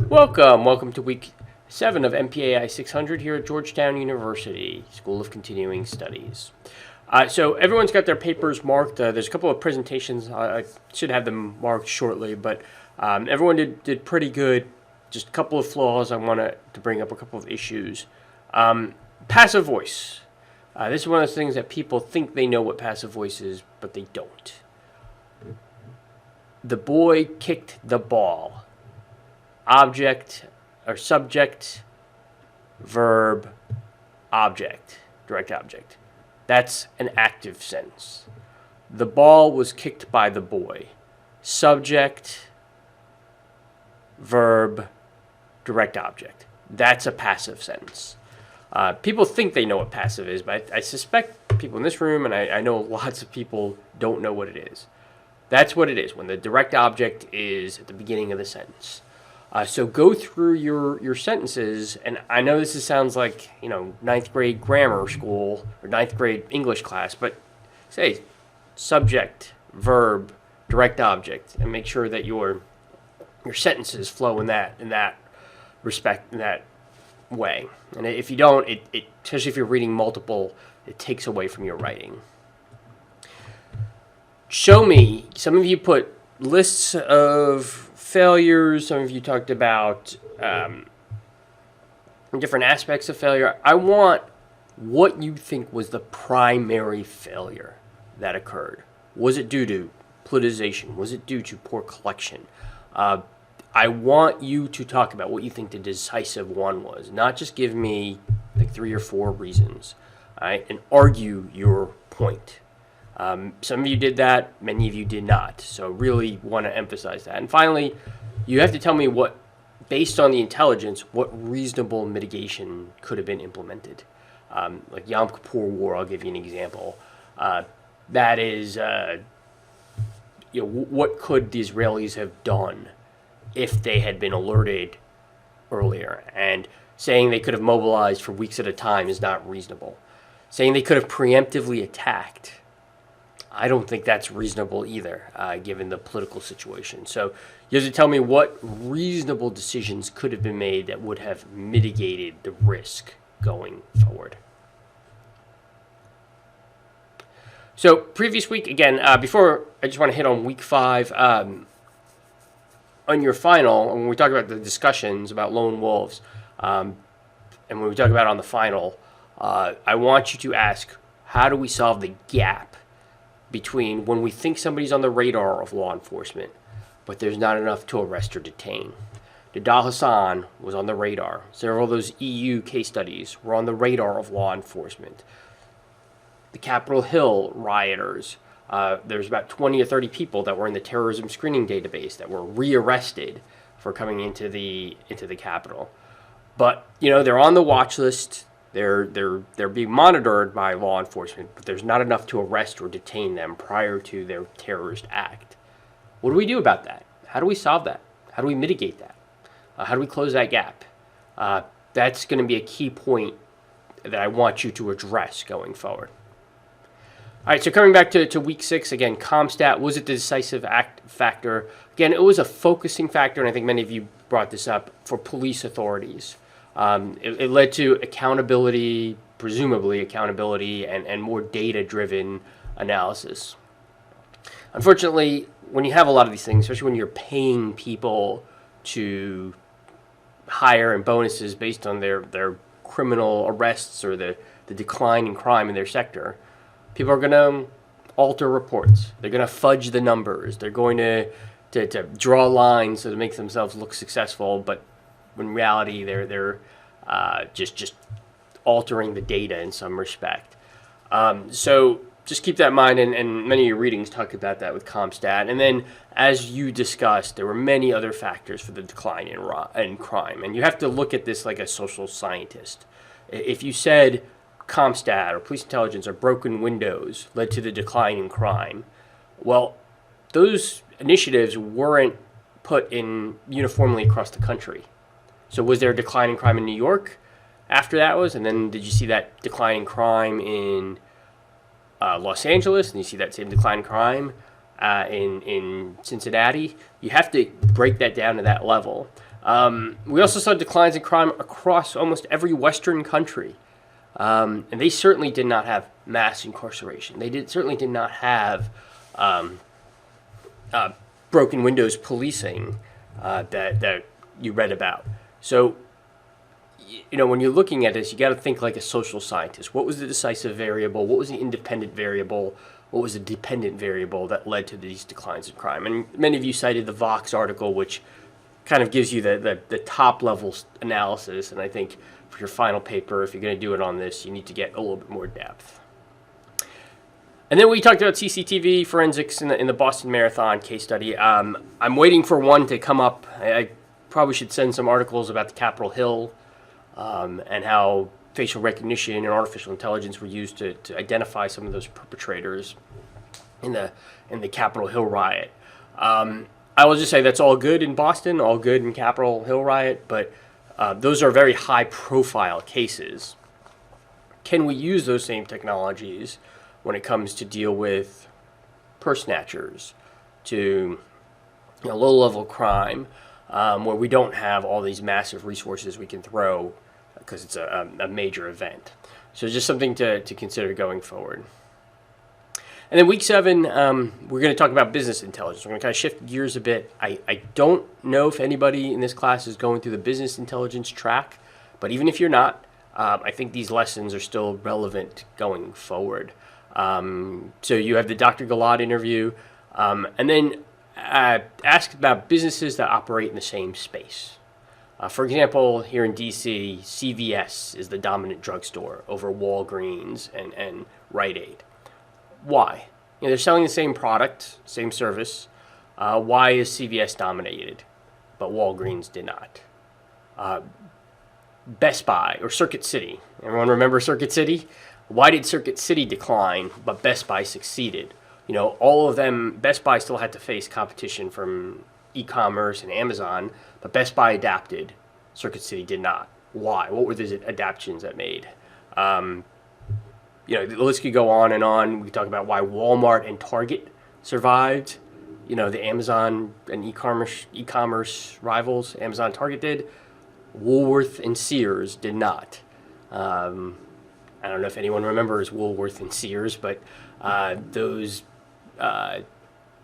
Welcome to week 7 of MPAI 600 here at Georgetown University, School of Continuing Studies. So everyone's got their papers marked. There's a couple of presentations. I should have them marked shortly, but everyone did pretty good. Just a couple of flaws. I wanted to bring up a couple of issues. Passive voice. This is one of those things that people think they know what passive voice is, but they don't. The boy kicked the ball. Object or subject, verb, object, direct object. That's an active sentence. The ball was kicked by the boy. Subject, verb, direct object. That's a passive sentence. People think they know what passive is, but I suspect people in this room, and I know lots of people don't know what it is. That's what it is when the direct object is at the beginning of the sentence. So go through your sentences, and I know this sounds like, ninth grade grammar school or ninth grade English class, but say subject, verb, direct object, and make sure that your sentences flow in that respect, in that way. And if you don't, it especially if you're reading multiple, it takes away from your writing. Show me. Some of you put lists of failures. Some of you talked about different aspects of failure. I want what you think was the primary failure that occurred. Was it due to politicization? Was it due to poor collection? I want you to talk about what you think the decisive one was, not just give me like 3 or 4 reasons, all right, and argue your point. Some of you did that, many of you did not. So really want to emphasize that. And finally, you have to tell me what, based on the intelligence, what reasonable mitigation could have been implemented. Like Yom Kippur War, I'll give you an example. That is, what could the Israelis have done if they had been alerted earlier? And saying they could have mobilized for weeks at a time is not reasonable. Saying they could have preemptively attacked, I don't think that's reasonable either, given the political situation. So you have to tell me what reasonable decisions could have been made that would have mitigated the risk going forward. So previous week, again, before I just want to hit on week 5, on your final, when we talk about the discussions about lone wolves, and when we talk about on the final, I want you to ask, how do we solve the gap between when we think somebody's on the radar of law enforcement, but there's not enough to arrest or detain? Nidal Hassan was on the radar. Several of those EU case studies were on the radar of law enforcement. The Capitol Hill rioters, there's about 20 or 30 people that were in the terrorism screening database that were rearrested for coming into the Capitol. But, they're on the watch list. They're being monitored by law enforcement, but there's not enough to arrest or detain them prior to their terrorist act. What do we do about that? How do we solve that? How do we mitigate that? How do we close that gap? That's going to be a key point that I want you to address going forward. All right, so coming back to week 6, again, CompStat, was it the decisive factor? Again, it was a focusing factor, and I think many of you brought this up, for police authorities. It led to accountability, presumably accountability, and more data-driven analysis. Unfortunately, when you have a lot of these things, especially when you're paying people to hire and bonuses based on their criminal arrests or the decline in crime in their sector, people are going to alter reports. They're going to fudge the numbers. They're going to draw lines to make themselves look successful, but when in reality they're just altering the data in some respect. So just keep that in mind, and many of your readings talk about that with CompStat. And then, as you discussed, there were many other factors for the decline in crime, and you have to look at this like a social scientist. If you said CompStat or police intelligence or broken windows led to the decline in crime, well, those initiatives weren't put in uniformly across the country. So was there a decline in crime in New York after that was? And then did you see that decline in crime in Los Angeles? And you see that same decline in crime in Cincinnati? You have to break that down to that level. We also saw declines in crime across almost every Western country. And they certainly did not have mass incarceration. Certainly did not have broken windows policing that you read about. So, when you're looking at this, you got to think like a social scientist. What was the decisive variable? What was the independent variable? What was the dependent variable that led to these declines in crime? And many of you cited the Vox article, which kind of gives you the top level analysis. And I think for your final paper, if you're going to do it on this, you need to get a little bit more depth. And then we talked about CCTV forensics in the Boston Marathon case study. I'm waiting for one to come up. I probably should send some articles about the Capitol Hill and how facial recognition and artificial intelligence were used to identify some of those perpetrators in the Capitol Hill riot. I will just say that's all good in Boston, all good in Capitol Hill riot, but those are very high-profile cases. Can we use those same technologies when it comes to deal with purse snatchers, to low-level crime, where we don't have all these massive resources we can throw because it's a major event? So just something to consider going forward. And then week 7, we're going to talk about business intelligence. We're going to kind of shift gears a bit. I don't know if anybody in this class is going through the business intelligence track, but even if you're not, I think these lessons are still relevant going forward. So you have the Dr. Gilad interview, and then ask about businesses that operate in the same space. For example, here in DC, CVS is the dominant drugstore over Walgreens and Rite Aid. Why? They're selling the same product, same service. Why is CVS dominated, but Walgreens did not? Best Buy or Circuit City. Everyone remember Circuit City? Why did Circuit City decline, but Best Buy succeeded? All of them, Best Buy still had to face competition from e-commerce and Amazon, but Best Buy adapted. Circuit City did not. Why? What were the adaptations that made? The list could go on and on. We could talk about why Walmart and Target survived. The Amazon and e-commerce rivals, Amazon, Target did. Woolworth and Sears did not. I don't know if anyone remembers Woolworth and Sears, but those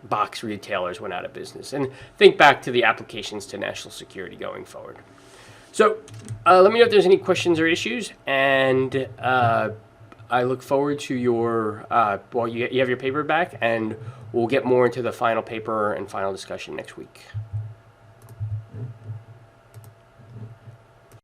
box retailers went out of business. And think back to the applications to national security going forward. So let me know if there's any questions or issues, and I look forward to your, you have your paper back, and we'll get more into the final paper and final discussion next week.